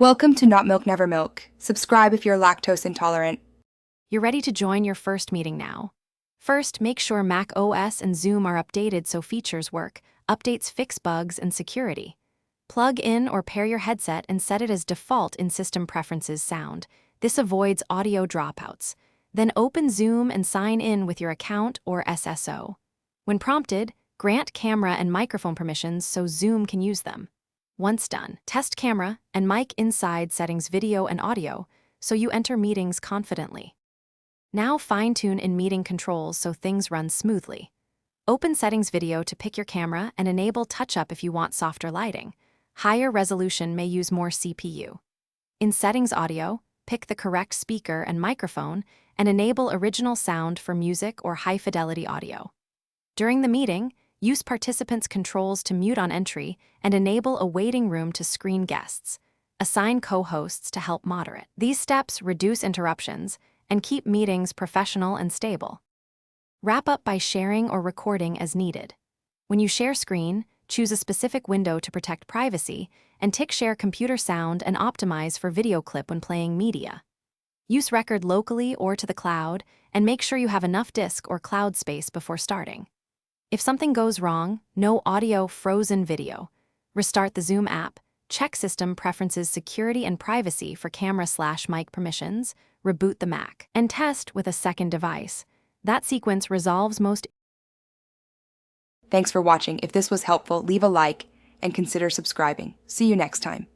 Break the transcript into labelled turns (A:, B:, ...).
A: Welcome to Not Milk Never Milk. Subscribe if you're lactose intolerant.
B: You're ready to join your first meeting now. First, make sure Mac OS and Zoom are updated so features work, updates fix bugs and security. Plug in or pair your headset and set it as default in System Preferences Sound. This avoids audio dropouts. Then open Zoom and sign in with your account or SSO. When prompted, grant camera and microphone permissions so Zoom can use them. Once done, test camera and mic inside settings video and audio so you enter meetings confidently. Now fine-tune in meeting controls so things run smoothly. Open settings video to pick your camera and enable touch-up if you want softer lighting. Higher resolution may use more CPU. In settings audio, pick the correct speaker and microphone and enable original sound for music or high-fidelity audio. During the meeting, use participants' controls to mute on entry and enable a waiting room to screen guests. Assign co-hosts to help moderate. These steps reduce interruptions and keep meetings professional and stable. Wrap up by sharing or recording as needed. When you share screen, choose a specific window to protect privacy and tick Share Computer Sound and optimize for video clip when playing media. Use record locally or to the cloud and make sure you have enough disk or cloud space before starting. If something goes wrong, no audio, frozen video. Restart the Zoom app, check System Preferences Security and Privacy for camera/mic permissions, reboot the Mac, and test with a second device. That sequence resolves most.
A: Thanks for watching. If this was helpful, leave a like and consider subscribing. See you next time.